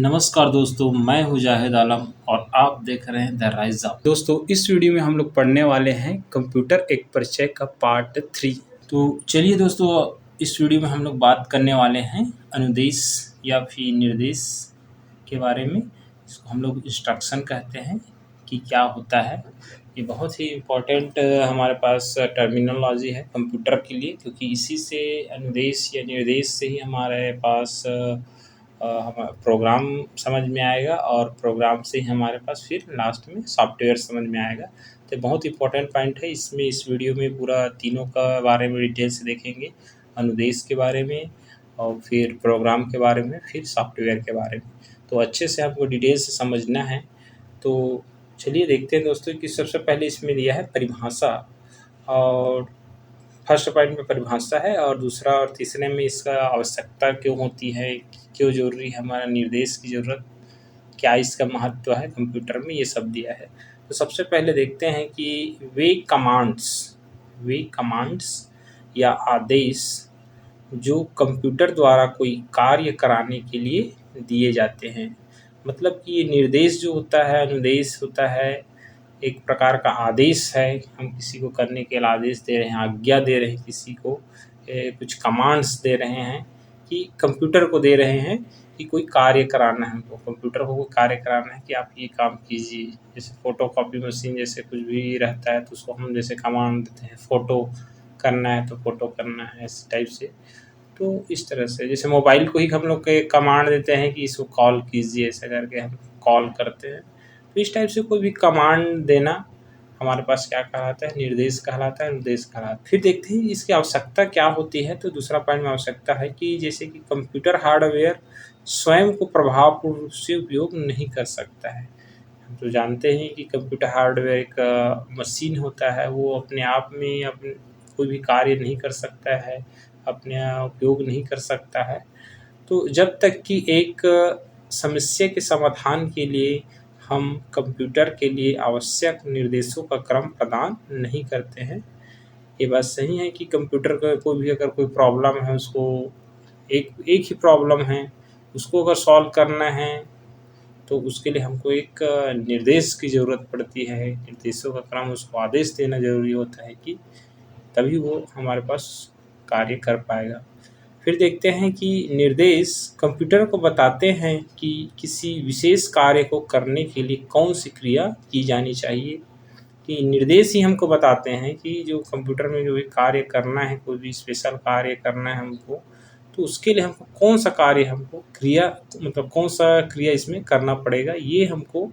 नमस्कार दोस्तों, मैं हूँ जाहिद आलम और आप देख रहे हैं द राइज अप। दोस्तों, इस वीडियो में हम लोग पढ़ने वाले हैं कंप्यूटर एक परिचय का पार्ट 3। तो चलिए दोस्तों, इस वीडियो में हम लोग बात करने वाले हैं अनुदेश या फिर निर्देश के बारे में। इसको हम लोग इंस्ट्रक्शन कहते हैं कि क्या होता है। ये बहुत ही इम्पोर्टेंट हमारे पास टर्मिनोलॉजी है कंप्यूटर के लिए, क्योंकि इसी से अनुदेश या निर्देश से ही हमारे पास हम प्रोग्राम समझ में आएगा और प्रोग्राम से ही हमारे पास फिर लास्ट में सॉफ्टवेयर समझ में आएगा। तो बहुत इंपॉर्टेंट पॉइंट है इसमें। इस वीडियो में पूरा तीनों का बारे में डिटेल से देखेंगे, अनुदेश के बारे में और फिर प्रोग्राम के बारे में, फिर सॉफ्टवेयर के बारे में। तो अच्छे से आपको डिटेल से समझना है। तो चलिए देखते हैं दोस्तों कि सबसे पहले इसमें दिया है परिभाषा, और फर्स्ट पॉइंट में परिभाषा है और दूसरा और तीसरे में इसका आवश्यकता क्यों होती है, क्यों ज़रूरी है हमारा निर्देश की ज़रूरत, क्या इसका महत्व है कंप्यूटर में, ये सब दिया है। तो सबसे पहले देखते हैं कि वे कमांड्स या आदेश जो कंप्यूटर द्वारा कोई कार्य कराने के लिए दिए जाते हैं। मतलब कि ये निर्देश जो होता है, अनुदेश होता है, एक प्रकार का आदेश है। हम किसी को करने के लिए आदेश दे रहे हैं, आज्ञा दे रहे हैं किसी को, कुछ कमांड्स दे रहे हैं कि कंप्यूटर को दे रहे हैं कि कोई कार्य कराना है हमको, कंप्यूटर को कोई कार्य कराना है कि आप ये काम कीजिए। जैसे फ़ोटोकॉपी मशीन जैसे कुछ भी रहता है तो उसको हम जैसे कमांड देते हैं, फ़ोटो करना है तो फ़ोटो करना है, इस टाइप से। तो इस तरह से जैसे मोबाइल को ही हम लोग के कमांड देते हैं कि इसको कॉल कीजिए, ऐसा करके हम कॉल करते हैं। तो इस टाइप से कोई भी कमांड देना हमारे पास क्या कहलाता है, निर्देश कहलाता है, निर्देश कहलाता है। फिर देखते हैं इसकी आवश्यकता क्या होती है। तो दूसरा पॉइंट में आवश्यकता है कि जैसे कि कंप्यूटर हार्डवेयर स्वयं को प्रभावपूर्ण रूप से उपयोग नहीं कर सकता है। हम तो जानते हैं कि कंप्यूटर हार्डवेयर एक मशीन होता है, वो अपने आप में अपने कोई भी कार्य नहीं कर सकता है, अपने उपयोग नहीं कर सकता है। तो जब तक कि एक समस्या के समाधान के लिए हम कंप्यूटर के लिए आवश्यक निर्देशों का क्रम प्रदान नहीं करते हैं। ये बात सही है कि कंप्यूटर का कोई भी अगर कोई प्रॉब्लम है, उसको एक ही प्रॉब्लम है, उसको अगर सॉल्व करना है तो उसके लिए हमको एक निर्देश की ज़रूरत पड़ती है। निर्देशों का क्रम, उसको आदेश देना ज़रूरी होता है कि तभी वो हमारे पास कार्य कर पाएगा। फिर देखते हैं कि निर्देश कंप्यूटर को बताते हैं कि किसी विशेष कार्य को करने के लिए कौन सी क्रिया की जानी चाहिए। कि निर्देश ही हमको बताते हैं कि जो कंप्यूटर में जो भी कार्य करना है, कोई भी स्पेशल कार्य करना है हमको, तो उसके लिए हमको कौन सा कार्य, हमको क्रिया, मतलब कौन सा क्रिया इसमें करना पड़ेगा, ये हमको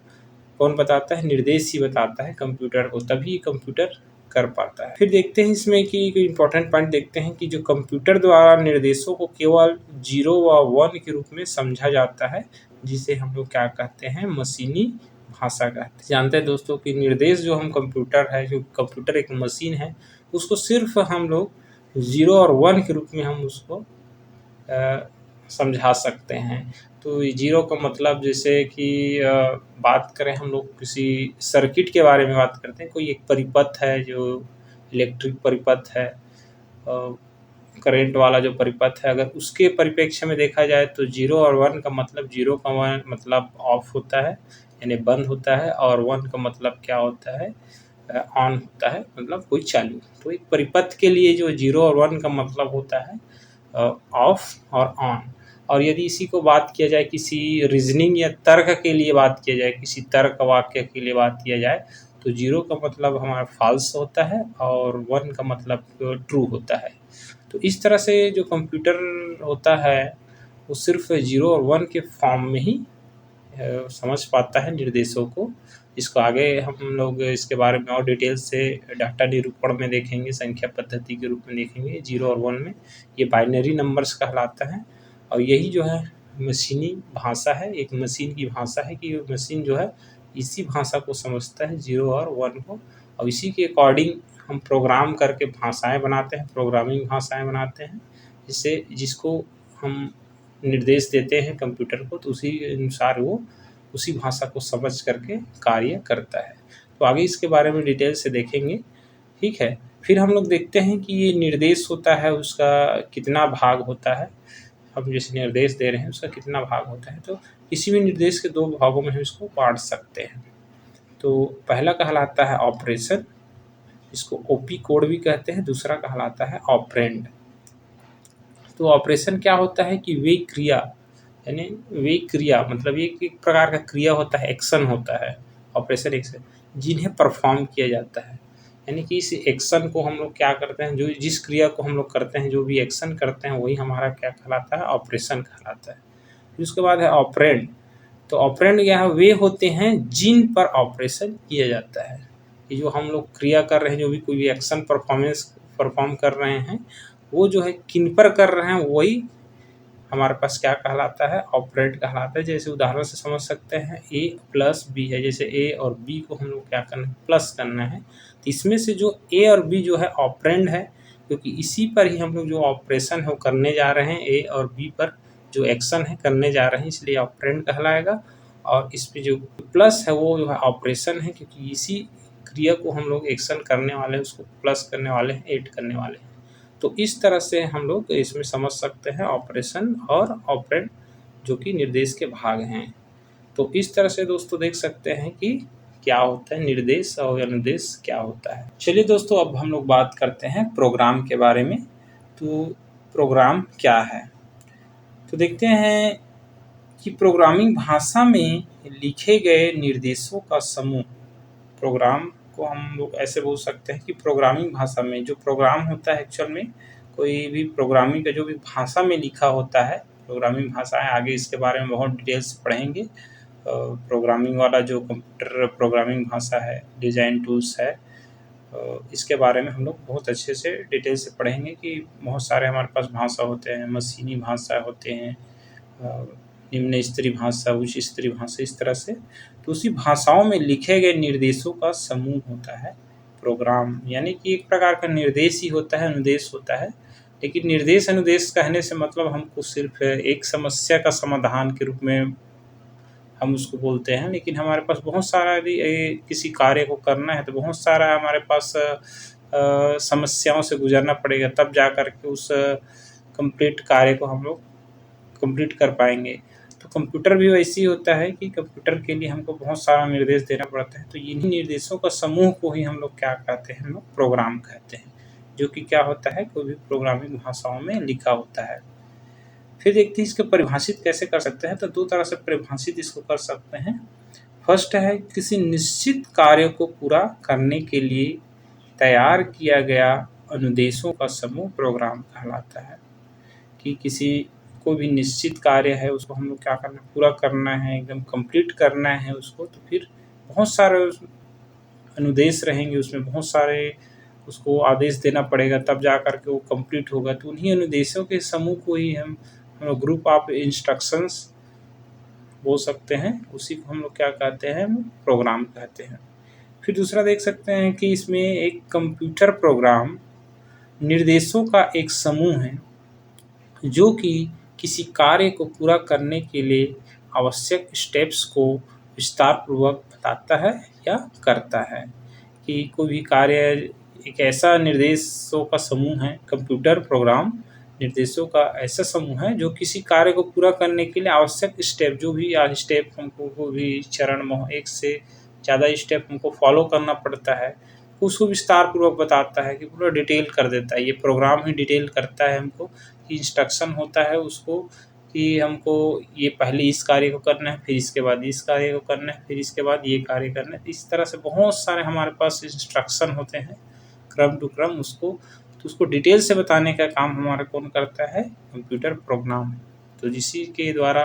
कौन बताता है, निर्देश ही बताता है कंप्यूटर को, तभी कंप्यूटर कर पाता है। फिर देखते हैं इसमें कि इम्पोर्टेंट पॉइंट देखते हैं कि जो कंप्यूटर द्वारा निर्देशों को केवल 0 व 1 के रूप में समझा जाता है, जिसे हम लोग क्या कहते हैं, मशीनी भाषा कहते हैं। जानते हैं दोस्तों कि निर्देश जो हम कंप्यूटर है, जो कंप्यूटर एक मशीन है, उसको सिर्फ हम लोग 0 और 1 के रूप में हम उसको समझा सकते हैं। तो 0 का मतलब जैसे कि बात करें हम लोग किसी सर्किट के बारे में बात करते हैं, कोई एक परिपथ है जो इलेक्ट्रिक परिपथ है, करंट वाला जो परिपथ है, अगर उसके परिप्रेक्ष्य में देखा जाए तो 0 और 1 का मतलब, 0 का मतलब ऑफ होता है यानी बंद होता है, और 1 का मतलब क्या होता है, ऑन होता है, मतलब कोई चालू। तो एक परिपथ के लिए जो 0 और 1 का मतलब होता है ऑफ और ऑन। और यदि इसी को बात किया जाए किसी रीजनिंग या तर्क के लिए बात किया जाए, किसी तर्क वाक्य के लिए बात किया जाए, तो 0 का मतलब हमारा फॉल्स होता है और 1 का मतलब ट्रू होता है। तो इस तरह से जो कंप्यूटर होता है वो सिर्फ 0 और 1 के फॉर्म में ही समझ पाता है निर्देशों को। इसको आगे हम लोग इसके बारे में और डिटेल से डाटा निरूपण में देखेंगे, संख्या पद्धति के रूप में देखेंगे। 0 और 1 में ये बाइनरी नंबर्स कहलाता है, और यही जो है मशीनी भाषा है, एक मशीन की भाषा है कि मशीन जो है इसी भाषा को समझता है, 0 और 1 को, और इसी के अकॉर्डिंग हम प्रोग्राम करके भाषाएँ बनाते हैं, प्रोग्रामिंग भाषाएँ बनाते हैं, जिसको हम निर्देश देते हैं कंप्यूटर को, तो उसी अनुसार वो उसी भाषा को समझ करके कार्य करता है। तो आगे इसके बारे में डिटेल से देखेंगे, ठीक है। फिर हम लोग देखते हैं कि ये निर्देश होता है, उसका कितना भाग होता है, हम जैसे निर्देश दे रहे हैं उसका कितना भाग होता है। तो किसी भी निर्देश के दो भागों में हम इसको बांट सकते हैं। तो पहला कहलाता है ऑपरेशन, इसको ओपी कोड भी कहते हैं, दूसरा कहलाता है ऑपरेंड। तो ऑपरेशन क्या होता है कि वे क्रिया, यानी वे क्रिया मतलब ये एक प्रकार का क्रिया होता है, एक्शन होता है, ऑपरेशन एक्शन, जिन्हें परफॉर्म किया जाता है। यानी कि इस एक्शन को हम लोग क्या करते हैं, जो जिस क्रिया को हम लोग करते हैं, जो भी एक्शन करते हैं, वही हमारा क्या कहलाता है, ऑपरेशन कहलाता है। फिर उसके बाद है ऑपरेंड। तो ऑपरेंड क्या है, वे होते हैं जिन पर ऑपरेशन किया जाता है। ये जो हम लोग क्रिया कर रहे हैं, जो भी कोई भी एक्शन परफॉर्म कर रहे हैं, वो जो है किन पर कर रहे हैं, वही हमारे पास क्या कहलाता है, ऑपरेंड कहलाता है। जैसे उदाहरण से समझ सकते हैं, ए प्लस बी है, जैसे ए और बी को हम लोग क्या करना है, प्लस करना है। तो इसमें से जो ए और बी जो है ऑपरेंड है, क्योंकि इसी पर ही हम लोग जो ऑपरेशन है वो करने जा रहे हैं, ए और बी पर जो एक्शन है करने जा रहे हैं, इसलिए ऑपरेंड कहलाएगा। और इस पे जो प्लस है वो जो है ऑपरेशन है, क्योंकि इसी क्रिया को हम लोग एक्शन करने वाले हैं, उसको प्लस करने वाले हैं, ऐड करने वाले हैं। तो इस तरह से हम लोग इसमें समझ सकते हैं ऑपरेशन और ऑपरेंड, जो कि निर्देश के भाग हैं। तो इस तरह से दोस्तों देख सकते हैं कि क्या होता है निर्देश और अनुदेश क्या होता है। चलिए दोस्तों, अब हम लोग बात करते हैं प्रोग्राम के बारे में। तो प्रोग्राम क्या है, तो देखते हैं कि प्रोग्रामिंग भाषा में लिखे गए निर्देशों का समूह। प्रोग्राम को हम लोग ऐसे बोल सकते हैं कि प्रोग्रामिंग भाषा में जो प्रोग्राम होता है, एक्चुअल में कोई भी प्रोग्रामिंग का जो भी भाषा में लिखा होता है, प्रोग्रामिंग भाषा है, आगे इसके बारे में बहुत डिटेल से पढ़ेंगे। प्रोग्रामिंग वाला जो कंप्यूटर प्रोग्रामिंग भाषा है, डिज़ाइन टूल्स है, इसके बारे में हम लोग बहुत अच्छे से डिटेल से पढ़ेंगे कि बहुत सारे हमारे पास भाषा होते हैं, मशीनी भाषा होते हैं, निम्न स्तरीय भाषा, उच्च स्तरीय भाषा, इस तरह से। तो उसी भाषाओं में लिखे गए निर्देशों का समूह होता है प्रोग्राम। यानी कि एक प्रकार का निर्देश ही होता है, अनुदेश होता है। लेकिन निर्देश अनुदेश कहने से मतलब हमको सिर्फ एक समस्या का समाधान के रूप में हम उसको बोलते हैं, लेकिन हमारे पास बहुत सारा यदि किसी कार्य को करना है तो बहुत सारा हमारे पास समस्याओं से गुजरना पड़ेगा, तब जा कर के उस कंप्लीट कार्य को हम लोग कंप्लीट कर पाएंगे। तो कंप्यूटर भी वैसे ही होता है कि कंप्यूटर के लिए हमको बहुत सारा निर्देश देना पड़ता है। तो इन्हीं निर्देशों का समूह को ही हम लोग क्या कहते हैं, हम लोग प्रोग्राम कहते हैं, जो कि क्या होता है, कोई भी प्रोग्रामिंग भाषाओं में लिखा होता है। फिर देखते हैं इसको परिभाषित कैसे कर सकते हैं। तो दो तरह से परिभाषित इसको कर सकते हैं। फर्स्ट है, किसी निश्चित कार्य को पूरा करने के लिए तैयार किया गया अनुदेशों का समूह प्रोग्राम कहलाता है। कि किसी कोई भी निश्चित कार्य है, उसको हम लोग क्या करना है, पूरा करना है, एकदम कंप्लीट करना है उसको, तो फिर बहुत सारे अनुदेश रहेंगे, उसमें बहुत सारे उसको आदेश देना पड़ेगा, तब जा कर के वो कंप्लीट होगा। तो उन्हीं अनुदेशों के समूह को ही हम ग्रुप ऑफ इंस्ट्रक्शंस बोल सकते हैं, उसी को हम लोग क्या कहते हैं, प्रोग्राम कहते हैं। फिर दूसरा देख सकते हैं कि इसमें एक कंप्यूटर प्रोग्राम निर्देशों का एक समूह है, जो कि किसी कार्य को पूरा करने के लिए आवश्यक स्टेप्स को विस्तारपूर्वक बताता है या करता है। कि कोई भी कार्य एक ऐसा निर्देशों का समूह है, कंप्यूटर प्रोग्राम निर्देशों का ऐसा समूह है जो किसी कार्य को पूरा करने के लिए आवश्यक स्टेप, जो भी स्टेप हमको कोई भी चरण एक से ज़्यादा स्टेप हमको फॉलो करना पड़ता है, उसको विस्तारपूर्वक बताता है, कि पूरा डिटेल कर देता है। ये प्रोग्राम ही डिटेल करता है हमको, कि इंस्ट्रक्शन होता है उसको कि हमको ये पहले इस कार्य को करना है, फिर इसके बाद इस कार्य को करना है, फिर इसके बाद ये कार्य करना है। इस तरह से बहुत सारे हमारे पास इंस्ट्रक्शन होते हैं, क्रम टू क्रम उसको, तो उसको डिटेल से बताने का काम हमारा कौन करता है, कंप्यूटर प्रोग्राम। तो इसी के द्वारा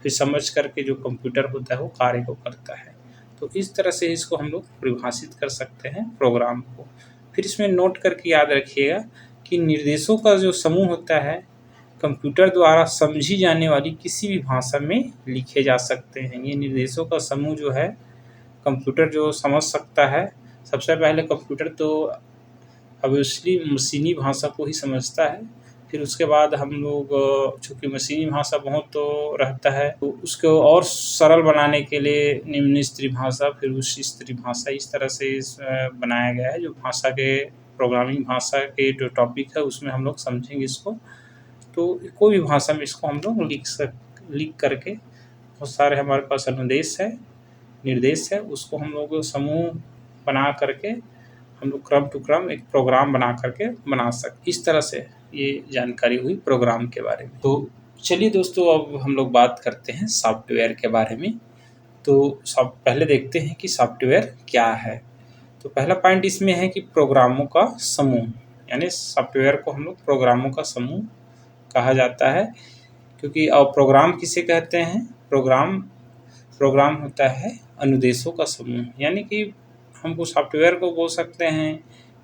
फिर समझ करके जो कंप्यूटर होता है वो कार्य को करता है। तो इस तरह से इसको हम लोग परिभाषित कर सकते हैं प्रोग्राम को। फिर इसमें नोट करके याद रखिएगा कि निर्देशों का जो समूह होता है, कंप्यूटर द्वारा समझी जाने वाली किसी भी भाषा में लिखे जा सकते हैं। ये निर्देशों का समूह जो है कंप्यूटर जो समझ सकता है, सबसे पहले कंप्यूटर तो ऑब्वियसली मशीनी भाषा को ही समझता है। फिर उसके बाद हम लोग चूँकि मशीनी भाषा बहुत तो रहता है, तो उसको और सरल बनाने के लिए निम्न स्तरीय भाषा, फिर उच्च स्तरीय भाषा, इस तरह से बनाया गया है। जो भाषा के प्रोग्रामिंग भाषा के जो टॉपिक है उसमें हम लोग समझेंगे इसको। तो कोई भी भाषा में इसको हम लोग लिख करके बहुत सारे हमारे पास अनुदेश है, निर्देश है, उसको हम लोग समूह बना करके हम लोग क्रम टू क्रम एक प्रोग्राम बना करके बना सकते। इस तरह से ये जानकारी हुई प्रोग्राम के बारे में। तो चलिए दोस्तों, अब हम लोग बात करते हैं सॉफ्टवेयर के बारे में। तो सब पहले देखते हैं कि सॉफ्टवेयर क्या है। तो पहला पॉइंट इसमें है कि प्रोग्रामों का समूह, यानी सॉफ्टवेयर को हम लोग प्रोग्रामों का समूह कहा जाता है। क्योंकि अब प्रोग्राम किसे कहते हैं? प्रोग्राम होता है अनुदेशों का समूह, यानी कि हमको सॉफ्टवेयर को बोल सकते हैं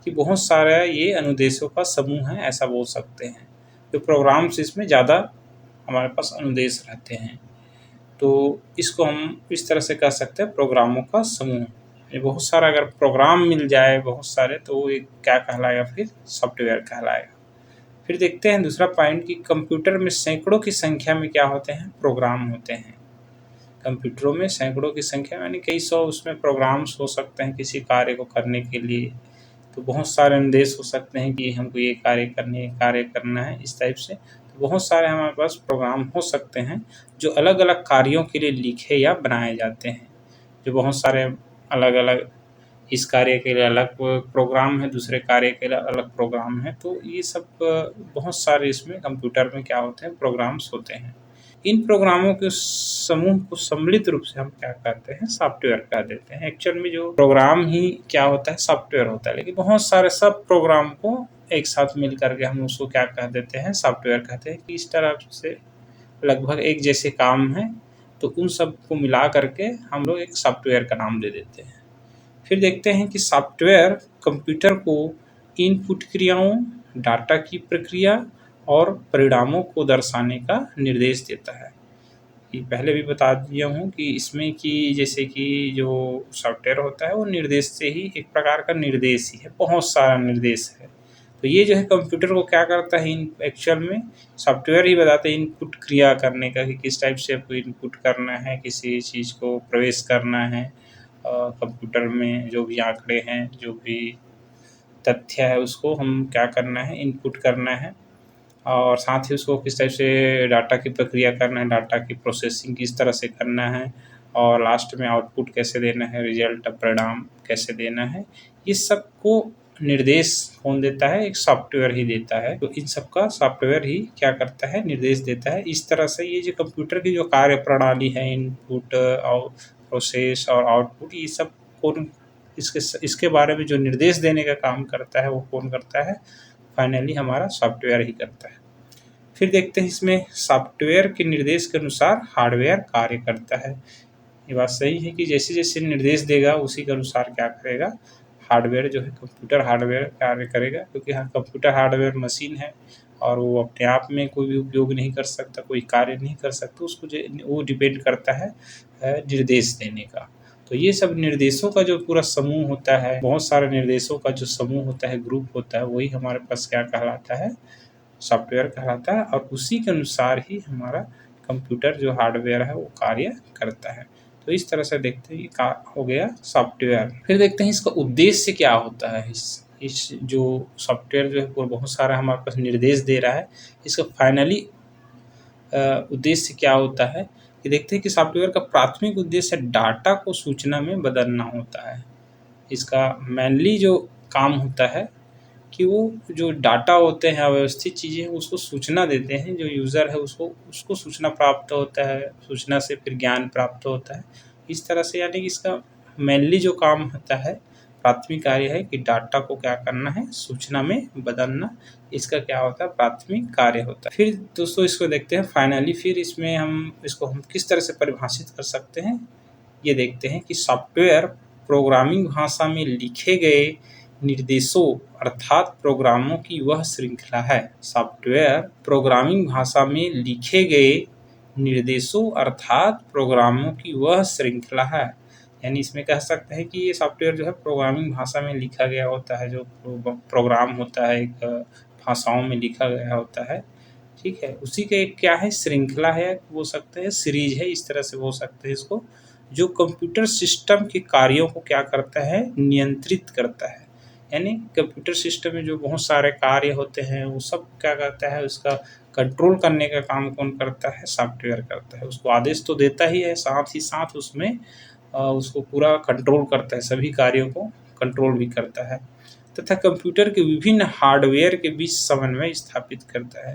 कि बहुत सारा ये अनुदेशों का समूह है, ऐसा बोल सकते हैं। तो प्रोग्राम्स इसमें ज़्यादा हमारे पास अनुदेश रहते हैं, तो इसको हम इस तरह से कह सकते हैं प्रोग्रामों का समूह। ये बहुत सारा अगर प्रोग्राम मिल जाए बहुत सारे, तो ये क्या कहलाएगा? फिर सॉफ्टवेयर कहलाएगा। फिर देखते हैं दूसरा पॉइंट कि कंप्यूटर में सैकड़ों की संख्या में क्या होते हैं? प्रोग्राम होते हैं। कंप्यूटरों में सैकड़ों की संख्या यानी कई सौ उसमें प्रोग्राम्स हो सकते हैं किसी कार्य को करने के लिए। तो बहुत सारे निर्देश हो सकते हैं कि हमको ये कार्य करना है, इस टाइप से। तो बहुत सारे हमारे पास प्रोग्राम हो सकते हैं जो अलग अलग कार्यों के लिए लिखे या बनाए जाते हैं। जो बहुत सारे अलग अलग, इस कार्य के लिए अलग प्रोग्राम है, दूसरे कार्य के लिए अलग प्रोग्राम है। तो ये सब बहुत सारे इसमें कंप्यूटर में क्या होते हैं? प्रोग्राम्स होते हैं। इन प्रोग्रामों के समूह को सम्मिलित रूप से हम क्या कहते हैं? सॉफ्टवेयर कह देते हैं। एक्चुअल में जो प्रोग्राम ही क्या होता है? सॉफ्टवेयर होता है। लेकिन बहुत सारे सब प्रोग्राम को एक साथ मिल करके हम उसको क्या कह देते हैं? सॉफ्टवेयर कहते हैं। कि इस तरह से लगभग एक जैसे काम है, तो उन सब को मिला करके हम लोग एक सॉफ्टवेयर का नाम दे देते हैं। फिर देखते हैं कि सॉफ्टवेयर कंप्यूटर को इनपुट क्रियाओं, डाटा की प्रक्रिया और परिणामों को दर्शाने का निर्देश देता है। कि पहले भी बता दिया हूँ कि इसमें कि जैसे कि जो सॉफ्टवेयर होता है वो निर्देश से ही, एक प्रकार का निर्देश ही है, बहुत सारा निर्देश है। तो ये जो है कंप्यूटर को क्या करता है? एक्चुअल में सॉफ्टवेयर ही बताते हैं इनपुट क्रिया करने का, कि किस टाइप से आपको इनपुट करना है, किसी चीज़ को प्रवेश करना है। कंप्यूटर में जो भी आंकड़े हैं, जो भी तथ्य है, उसको हम क्या करना है? इनपुट करना है। और साथ ही उसको किस टाइप से डाटा की प्रक्रिया करना है, डाटा की प्रोसेसिंग किस तरह से करना है, और लास्ट में आउटपुट कैसे देना है, रिजल्ट परिणाम कैसे देना है। ये सब को निर्देश कौन देता है? एक सॉफ्टवेयर ही देता है। तो इन सब का सॉफ्टवेयर ही क्या करता है? निर्देश देता है। इस तरह से ये जो कंप्यूटर की जो कार्य प्रणाली है, इनपुट और प्रोसेस और आउटपुट, ये सब कौन इसके बारे में जो निर्देश देने का काम करता है, वो कौन करता है? फाइनली हमारा सॉफ्टवेयर ही करता है। फिर देखते हैं इसमें सॉफ्टवेयर के निर्देश के अनुसार हार्डवेयर कार्य करता है। ये बात सही है कि जैसे जैसे निर्देश देगा उसी के अनुसार क्या करेगा? हार्डवेयर जो है, कंप्यूटर हार्डवेयर कार्य करेगा। क्योंकि कंप्यूटर हार्डवेयर मशीन है और वो अपने आप में कोई भी उपयोग नहीं कर सकता, कोई कार्य नहीं कर सकता। उसको वो डिपेंड करता है निर्देश देने का। तो ये सब निर्देशों का जो पूरा समूह होता है, बहुत सारे निर्देशों का जो समूह होता है, ग्रुप होता है, वही हमारे पास क्या कहलाता है? सॉफ्टवेयर कहलाता है। और उसी के अनुसार ही हमारा कंप्यूटर जो हार्डवेयर है वो कार्य करता है। तो इस तरह से देखते हैं ये हो गया सॉफ्टवेयर। फिर देखते हैं इसका उद्देश्य क्या होता है। इस जो सॉफ्टवेयर जो है वो बहुत सारा हमारे पास निर्देश दे रहा है, इसका फाइनली उद्देश्य क्या होता है? कि देखते हैं कि सॉफ्टवेयर का प्राथमिक उद्देश्य डाटा को सूचना में बदलना होता है। इसका मेनली जो काम होता है कि वो जो डाटा होते हैं, अव्यवस्थित चीज़ें हैं, उसको सूचना देते हैं। जो यूज़र है उसको सूचना प्राप्त होता है, सूचना से फिर ज्ञान प्राप्त होता है। इस तरह से यानी कि इसका मेनली जो काम होता है, प्राथमिक कार्य है कि डाटा को क्या करना है? सूचना में बदलना। इसका क्या होता है? प्राथमिक कार्य होता है। फिर दोस्तों इसको देखते हैं फाइनली। फिर इसमें हम किस तरह से परिभाषित कर सकते हैं, ये देखते हैं कि सॉफ्टवेयर प्रोग्रामिंग भाषा में लिखे गए निर्देशों अर्थात प्रोग्रामों की वह श्रृंखला है। सॉफ्टवेयर प्रोग्रामिंग भाषा में लिखे गए निर्देशों अर्थात प्रोग्रामों की वह श्रृंखला है। यानी इसमें कह सकते हैं कि ये सॉफ्टवेयर जो है प्रोग्रामिंग भाषा में लिखा गया होता है। जो प्रोग्राम होता है एक भाषाओं में लिखा गया होता है, ठीक है, उसी का एक क्या है? श्रृंखला है, बोल सकते हैं सीरीज है, इस तरह से बोल सकते हैं इसको। जो कंप्यूटर सिस्टम के कार्यों को क्या करता है? नियंत्रित करता है। यानी कंप्यूटर सिस्टम में जो बहुत सारे कार्य होते हैं वो सब क्या करता है? उसका कंट्रोल करने का काम कौन करता है? सॉफ्टवेयर करता है। उसको आदेश तो देता ही है, साथ ही साथ उसमें उसको पूरा कंट्रोल करता है, सभी कार्यों को कंट्रोल भी करता है तथा कंप्यूटर के विभिन्न हार्डवेयर के बीच समन्वय स्थापित करता है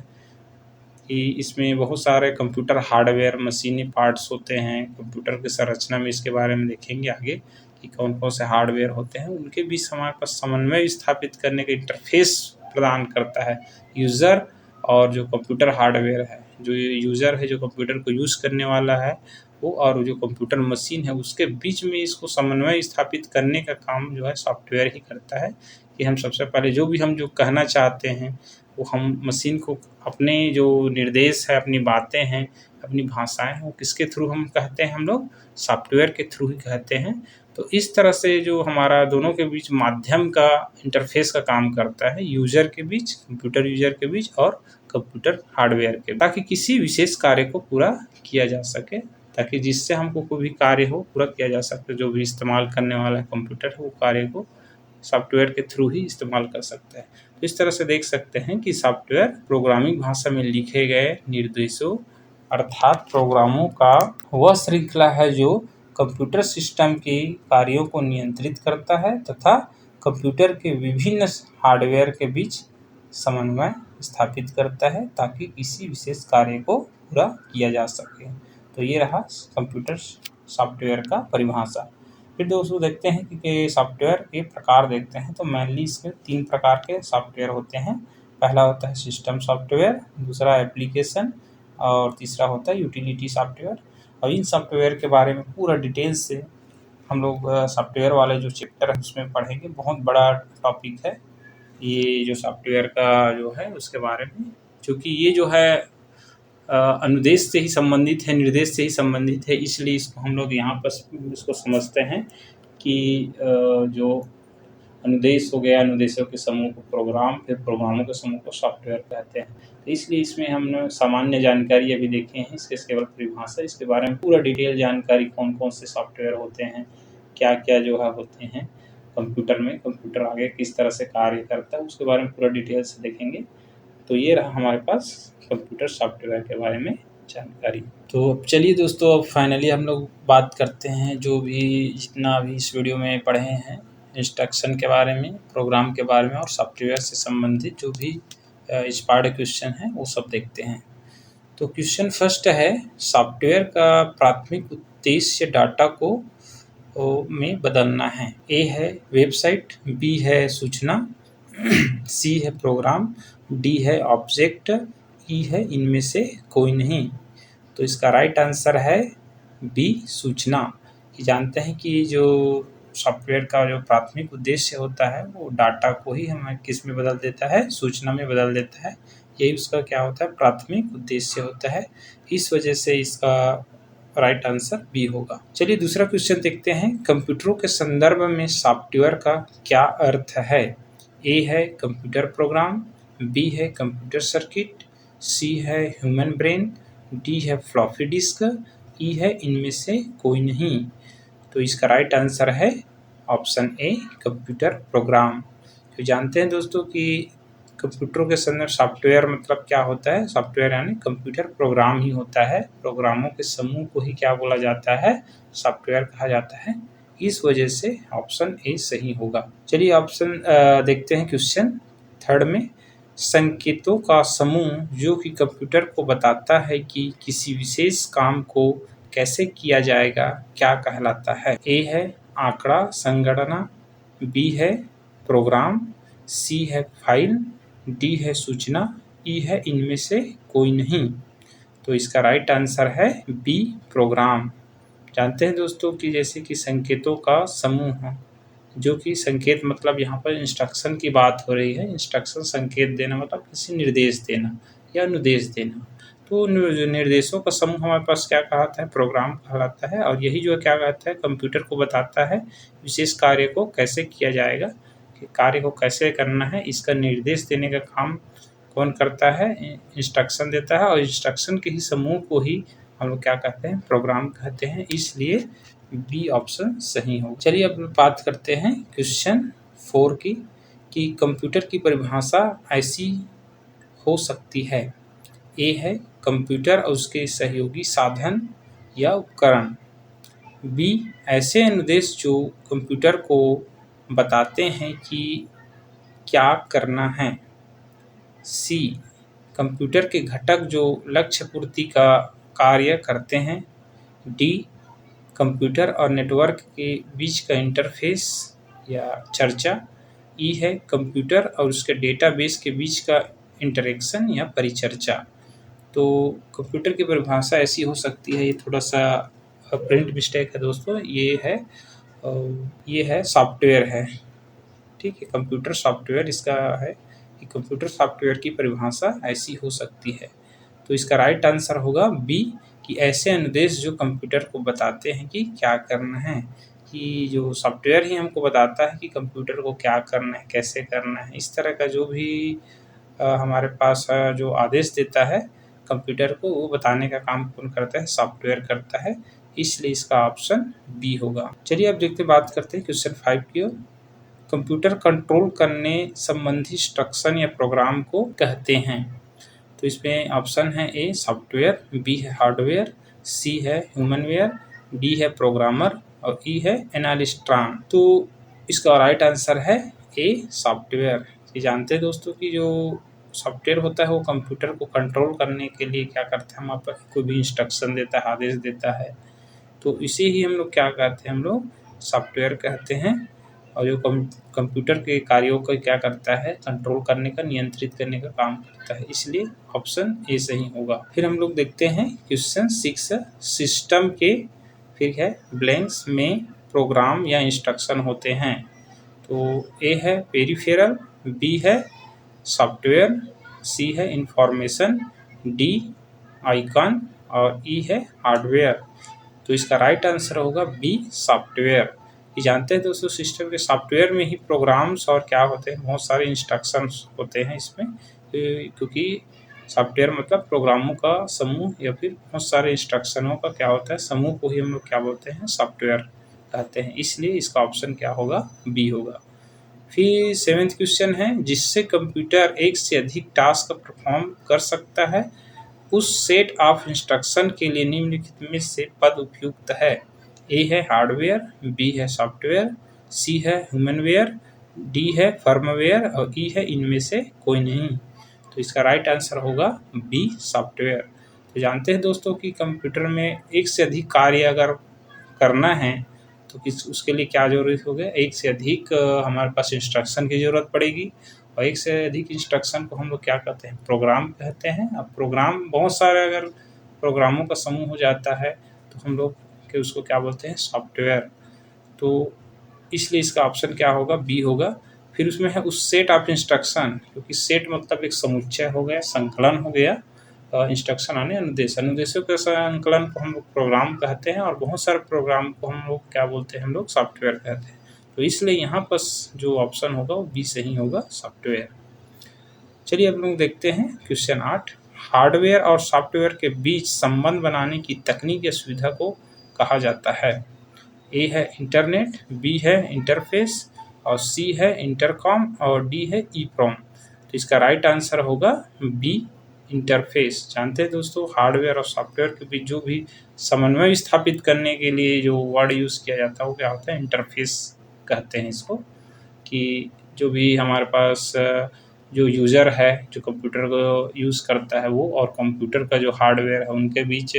कि इसमें बहुत सारे कंप्यूटर हार्डवेयर मशीनी पार्ट्स होते हैं। कंप्यूटर की संरचना में इसके बारे में देखेंगे आगे कि कौन कौन से हार्डवेयर होते हैं, उनके बीच हमारे पास समन्वय स्थापित करने का इंटरफेस प्रदान करता है यूज़र और जो कंप्यूटर हार्डवेयर है। जो यूज़र है, जो कंप्यूटर को यूज़ करने वाला है वो, और जो कंप्यूटर मशीन है उसके बीच में इसको समन्वय स्थापित करने का काम जो है सॉफ्टवेयर ही करता है कि हम सबसे पहले जो कहना चाहते हैं वो हम मशीन को अपने जो निर्देश है, अपनी बातें हैं, अपनी भाषाएं हैं, वो किसके थ्रू हम कहते हैं? हम लोग सॉफ्टवेयर के थ्रू ही कहते हैं। तो इस तरह से जो हमारा दोनों के बीच माध्यम का इंटरफेस का काम करता है, यूज़र के बीच, कंप्यूटर यूज़र के बीच और कंप्यूटर हार्डवेयर के, ताकि किसी विशेष कार्य को पूरा किया जा सके, ताकि जिससे हमको कोई भी कार्य हो पूरा किया जा सके। जो भी इस्तेमाल करने वाला कंप्यूटर है वो कार्य को सॉफ्टवेयर के थ्रू ही इस्तेमाल कर सकता है। तो इस तरह से देख सकते हैं कि सॉफ्टवेयर प्रोग्रामिंग भाषा में लिखे गए निर्देशों अर्थात प्रोग्रामों का वह श्रृंखला है जो कंप्यूटर सिस्टम के कार्यों को नियंत्रित करता है तथा कंप्यूटर के विभिन्न हार्डवेयर के बीच समन्वय स्थापित करता है ताकि किसी विशेष कार्य को पूरा किया जा सके। तो ये रहा कंप्यूटर सॉफ्टवेयर का परिभाषा। फिर दोस्तों देखते हैं कि सॉफ्टवेयर के प्रकार देखते हैं। तो मेनली इसमें 3 प्रकार के सॉफ्टवेयर होते हैं। पहला होता है सिस्टम सॉफ्टवेयर, दूसरा एप्लीकेशन और तीसरा होता है यूटिलिटी सॉफ्टवेयर। और इन सॉफ्टवेयर के बारे में पूरा डिटेल्स से हम लोग सॉफ्टवेयर वाले जो चैप्टर है उसमें पढ़ेंगे। बहुत बड़ा टॉपिक है ये जो सॉफ्टवेयर का जो है उसके बारे में, क्योंकि ये जो है अनुदेश से ही संबंधित है, निर्देश से ही संबंधित है, इसलिए इसको हम लोग यहाँ पर इसको समझते हैं कि जो अनुदेश हो गया, अनुदेशों के समूह को प्रोग्राम, फिर प्रोग्रामों के समूह को सॉफ्टवेयर कहते हैं। तो इसलिए इसमें हमने सामान्य जानकारी अभी देखे हैं, इसके केवल परिभाषा, इसके बारे में पूरा डिटेल जानकारी कौन कौन से सॉफ्टवेयर होते हैं, क्या क्या जो है होते हैं कंप्यूटर में, कंप्यूटर आगे किस तरह से कार्य करता है, उसके बारे में पूरा डिटेल से देखेंगे। तो ये रहा हमारे पास कंप्यूटर सॉफ्टवेयर के बारे में जानकारी। तो चलिए दोस्तों, अब फाइनली हम लोग बात करते हैं जो भी जितना भी इस वीडियो में पढ़े हैं इंस्ट्रक्शन के बारे में, प्रोग्राम के बारे में और सॉफ्टवेयर से संबंधित जो भी इंस्पायर्ड क्वेश्चन है वो सब देखते हैं। तो क्वेश्चन फर्स्ट है, सॉफ्टवेयर का प्राथमिक उद्देश्य डाटा को में बदलना है। ए है वेबसाइट, बी है सूचना, सी है प्रोग्राम, डी है ऑब्जेक्ट, ई है इनमें से कोई नहीं। तो इसका राइट आंसर है बी सूचना। कि जानते हैं कि जो सॉफ्टवेयर का जो प्राथमिक उद्देश्य होता है वो डाटा को ही हमें किस में बदल देता है? सूचना में बदल देता है। यही उसका क्या होता है? प्राथमिक उद्देश्य होता है। इस वजह से इसका राइट आंसर बी होगा। चलिए दूसरा क्वेश्चन देखते हैं। कंप्यूटरों के संदर्भ में सॉफ्टवेयर का क्या अर्थ है? ए है कंप्यूटर प्रोग्राम, बी है कंप्यूटर सर्किट, सी है ह्यूमन ब्रेन, डी है फ्लॉपी डिस्क, ई है इनमें से कोई नहीं। तो इसका राइट आंसर है ऑप्शन ए कंप्यूटर प्रोग्राम। तो जानते हैं दोस्तों कि कंप्यूटरों के संदर्भ सॉफ्टवेयर मतलब क्या होता है? सॉफ्टवेयर यानी कंप्यूटर प्रोग्राम ही होता है। प्रोग्रामों के समूह को ही क्या बोला जाता है? सॉफ्टवेयर कहा जाता है। इस वजह से ऑप्शन ए सही होगा। चलिए ऑप्शन देखते हैं क्वेश्चन थर्ड में। संकेतों का समूह जो कि कंप्यूटर को बताता है कि किसी विशेष काम को कैसे किया जाएगा क्या कहलाता है? ए है आंकड़ा संगणना, बी है प्रोग्राम, सी है फाइल, डी है सूचना, ई है इनमें से कोई नहीं। तो इसका राइट आंसर है बी प्रोग्राम। जानते हैं दोस्तों कि जैसे कि संकेतों का समूह है, जो कि संकेत मतलब यहाँ पर इंस्ट्रक्शन की बात हो रही है। इंस्ट्रक्शन संकेत देना मतलब किसी निर्देश देना या अनुदेश देना। तो जो निर्देशों का समूह हमारे पास क्या कहलाता है? प्रोग्राम कहलाता है। और यही जो क्या कहता है? कंप्यूटर को बताता है विशेष कार्य को कैसे किया जाएगा, कि कार्य को कैसे करना है, इसका निर्देश देने का काम कौन करता है? इंस्ट्रक्शन देता है। और इंस्ट्रक्शन के ही समूह को ही हम लोग क्या कहते हैं? प्रोग्राम कहते हैं। इसलिए बी ऑप्शन सही हो। चलिए अब बात करते हैं क्वेश्चन 4 की, कि कंप्यूटर की परिभाषा ऐसी हो सकती है। ए है कंप्यूटर और उसके सहयोगी साधन या उपकरण। बी ऐसे अनुदेश जो कंप्यूटर को बताते हैं कि क्या करना है। सी कंप्यूटर के घटक जो लक्ष्य पूर्ति का कार्य करते हैं। डी कंप्यूटर और नेटवर्क के बीच का इंटरफेस या चर्चा। ई है कंप्यूटर और उसके डेटाबेस के बीच का इंटरेक्शन या परिचर्चा। तो कंप्यूटर की परिभाषा ऐसी हो सकती है, ये थोड़ा सा प्रिंट मिस्टेक है दोस्तों, ये है सॉफ्टवेयर है, ठीक है, कंप्यूटर सॉफ्टवेयर इसका है कि कंप्यूटर सॉफ्टवेयर की परिभाषा ऐसी हो सकती है। तो इसका राइट आंसर होगा बी कि ऐसे अनुदेश जो कंप्यूटर को बताते हैं कि क्या करना है, कि जो सॉफ्टवेयर ही हमको बताता है कि कंप्यूटर को क्या करना है, कैसे करना है। इस तरह का जो भी हमारे पास जो आदेश देता है कंप्यूटर को, वो बताने का काम कौन करता है, सॉफ्टवेयर करता है। इसलिए इसका ऑप्शन बी होगा। चलिए अब देखते बात करते हैं क्वेश्चन 5 की ओर। कंप्यूटर कंट्रोल करने संबंधी इंस्ट्रक्शन या प्रोग्राम को कहते हैं। तो इसमें ऑप्शन है ए सॉफ्टवेयर, बी है हार्डवेयर, सी है ह्यूमनवेयर, डी है प्रोग्रामर और ई है एनालिस्ट्रॉन। तो इसका राइट आंसर है ए सॉफ्टवेयर। ये जानते हैं दोस्तों कि जो सॉफ्टवेयर होता है वो कंप्यूटर को कंट्रोल करने के लिए क्या करता है, हमारे पास कोई भी इंस्ट्रक्शन देता है, आदेश देता है, तो इसे ही हम लोग क्या कहते हैं, हम लोग सॉफ्टवेयर कहते हैं। और जो कंप्यूटर के कार्यों को क्या करता है, कंट्रोल करने का, नियंत्रित करने का काम करता है। इसलिए ऑप्शन ए सही होगा। फिर हम लोग देखते हैं क्वेश्चन 6, सिस्टम के फिर है ब्लैंक्स में प्रोग्राम या इंस्ट्रक्शन होते हैं। तो ए है पेरिफेरल, बी है सॉफ्टवेयर, सी है इंफॉर्मेशन, डी आइकन और ई है हार्डवेयर। तो इसका राइट आंसर होगा बी सॉफ्टवेयर। ये जानते हैं दोस्तों सिस्टम के सॉफ्टवेयर में ही प्रोग्राम्स और क्या होते हैं, बहुत सारे इंस्ट्रक्शंस होते हैं इसमें, क्योंकि सॉफ्टवेयर मतलब प्रोग्रामों का समूह या फिर बहुत सारे इंस्ट्रक्शनों का क्या होता है, समूह को ही हम लोग क्या बोलते हैं, सॉफ्टवेयर कहते हैं। इसलिए इसका ऑप्शन क्या होगा, बी होगा। फिर 7th क्वेश्चन है, जिससे कंप्यूटर एक से अधिक टास्क परफॉर्म कर सकता है उस सेट ऑफ इंस्ट्रक्शन के लिए निम्नलिखित में से पद उपयुक्त है। ए है हार्डवेयर, बी है सॉफ्टवेयर, सी है ह्यूमनवेयर, डी है फर्मवेयर और ई है इनमें से कोई नहीं। तो इसका राइट आंसर होगा बी सॉफ्टवेयर। तो जानते हैं दोस्तों कि कंप्यूटर में एक से अधिक कार्य अगर करना है तो उसके लिए क्या जरूरत होगा, एक से अधिक हमारे पास इंस्ट्रक्शन की ज़रूरत पड़ेगी। और एक से अधिक इंस्ट्रक्शन को हम लोग क्या कहते हैं, प्रोग्राम कहते हैं। अब प्रोग्राम बहुत सारे अगर प्रोग्रामों का समूह हो जाता है तो हम लोग के उसको क्या बोलते हैं, सॉफ्टवेयर। तो इसलिए इसका ऑप्शन क्या होगा, बी होगा। फिर उसमें है उस सेट ऑफ इंस्ट्रक्शन, क्योंकि सेट मतलब एक समुच्चय हो गया, संकलन हो गया। इंस्ट्रक्शन आने अनुदेश, अनुदेशों के संकलन को हम लोग प्रोग्राम कहते हैं और बहुत सारे प्रोग्राम को हम लोग क्या बोलते हैं, हम लोग सॉफ्टवेयर कहते हैं। तो इसलिए यहाँ पर जो ऑप्शन होगा वो बी सही होगा, सॉफ्टवेयर। चलिए अब लोग देखते हैं क्वेश्चन 8, हार्डवेयर और सॉफ्टवेयर के बीच संबंध बनाने की तकनीक या सुविधा को कहा जाता है। ए है इंटरनेट, बी है इंटरफेस और सी है इंटरकॉम और डी है ईप्रोम। तो इसका राइट आंसर होगा बी इंटरफेस। जानते हैं दोस्तों हार्डवेयर और सॉफ्टवेयर के बीच जो भी समन्वय स्थापित करने के लिए जो वर्ड यूज़ किया जाता है वो क्या होता है, इंटरफेस कहते हैं इसको। कि जो भी हमारे पास जो यूज़र है, जो कंप्यूटर को यूज़ करता है वो, और कंप्यूटर का जो हार्डवेयर है, उनके बीच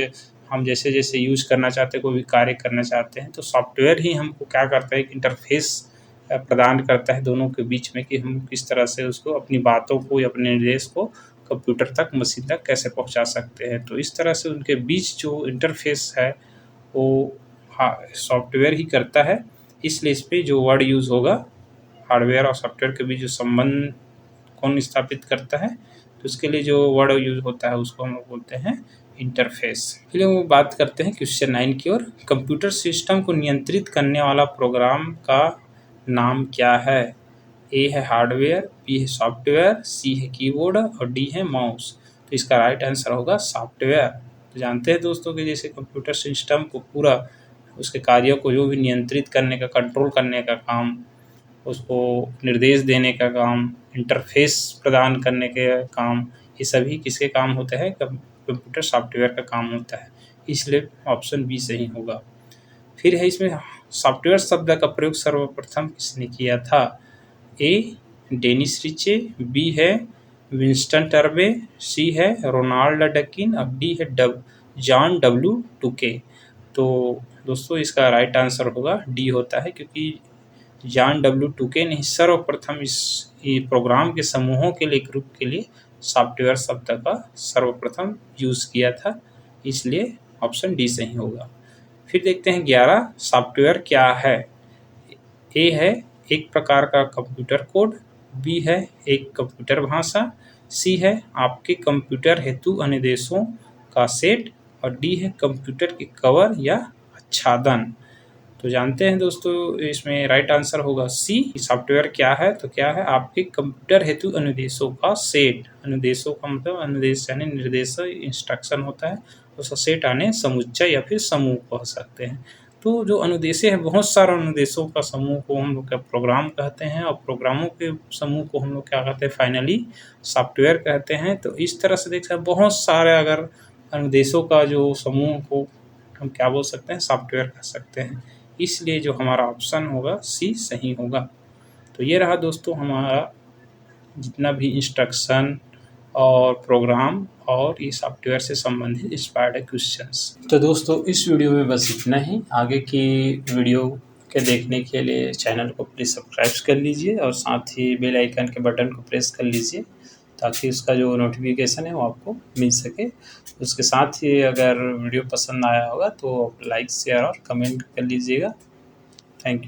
हम जैसे जैसे यूज़ करना चाहते हैं, कोई भी कार्य करना चाहते हैं, तो सॉफ्टवेयर ही हमको क्या करता है, एक इंटरफेस प्रदान करता है दोनों के बीच में, कि हम किस तरह से उसको अपनी बातों को या अपने निर्देश को कंप्यूटर तक, मशीन तक कैसे पहुंचा सकते हैं। तो इस तरह से उनके बीच जो इंटरफेस है वो सॉफ्टवेयर ही करता है। इसलिए इस पर जो वर्ड यूज़ होगा, हार्डवेयर और सॉफ्टवेयर के बीच जो संबंध कौन स्थापित करता है, तो उसके लिए जो वर्ड यूज़ होता है उसको हम लोग बोलते हैं इंटरफेस। चलिए वो बात करते हैं क्वेश्चन 9 की ओर। कंप्यूटर सिस्टम को नियंत्रित करने वाला प्रोग्राम का नाम क्या है। ए है हार्डवेयर, बी है सॉफ्टवेयर, सी है कीबोर्ड और डी है माउस। तो इसका राइट आंसर होगा सॉफ्टवेयर। तो जानते हैं दोस्तों कि जैसे कंप्यूटर सिस्टम को पूरा उसके कार्यों को जो भी नियंत्रित करने का, कंट्रोल करने का काम, उसको निर्देश देने का काम, इंटरफेस प्रदान करने के काम, ये सभी किसके काम होते हैं? कंप्यूटर सॉफ्टवेयर का काम होता है, इसलिए ऑप्शन बी सही होगा। फिर है इसमें सॉफ्टवेयर शब्द का प्रयोग सर्वप्रथम किसने किया था? ए डेनिस रिचे, बी है विंस्टन टर्बे, सी है रोनाल्ड डकिन और डी है जॉन डब्ल्यू टूके। तो दोस्तों इसका राइट आंसर होगा डी होता है, क्योंकि जॉन डब्ल्यू टूके ने सर्वप्रथम इस प्रोग्राम के समूहों के लिए, ग्रुप के लिए सॉफ्टवेयर शब्द का सर्वप्रथम यूज़ किया था, इसलिए ऑप्शन डी सही होगा। फिर देखते हैं 11 सॉफ्टवेयर क्या है? ए है एक प्रकार का कंप्यूटर कोड, बी है एक कंप्यूटर भाषा, सी है आपके कंप्यूटर हेतु अनुदेशों का सेट और डी है कंप्यूटर के कवर या आच्छादन। तो जानते हैं दोस्तों इसमें राइट आंसर होगा सी। सॉफ्टवेयर क्या है? तो क्या है? आपके कंप्यूटर हेतु अनुदेशों का सेट। अनुदेशों का मतलब अनुदेश यानी निर्देश, इंस्ट्रक्शन होता है, उसका सेट आने समुच्चय या फिर समूह कह सकते हैं। तो जो अनुदेश है, बहुत सारे अनुदेशों का समूह को हम लोग क्या प्रोग्राम कहते हैं, और प्रोग्रामों के समूह को हम लोग क्या कहते हैं? फाइनली सॉफ्टवेयर कहते हैं। तो इस तरह से देख सकते हैं बहुत सारे अगर अनुदेशों का जो समूह को हम क्या बोल सकते हैं? सॉफ्टवेयर कह सकते हैं, इसलिए जो हमारा ऑप्शन होगा सी सही होगा। तो ये रहा दोस्तों हमारा जितना भी इंस्ट्रक्शन और प्रोग्राम और ये सॉफ्टवेयर से संबंधित इंस्पायर्ड क्वेश्चंस। तो दोस्तों इस वीडियो में बस इतना ही। आगे की वीडियो के देखने के लिए चैनल को प्लीज़ सब्सक्राइब कर लीजिए और साथ ही बेल आइकन के बटन को प्रेस कर लीजिए, ताकि उसका जो नोटिफिकेशन है वो आपको मिल सके। उसके साथ ही अगर वीडियो पसंद आया होगा तो लाइक, शेयर और कमेंट कर लीजिएगा। Thank you.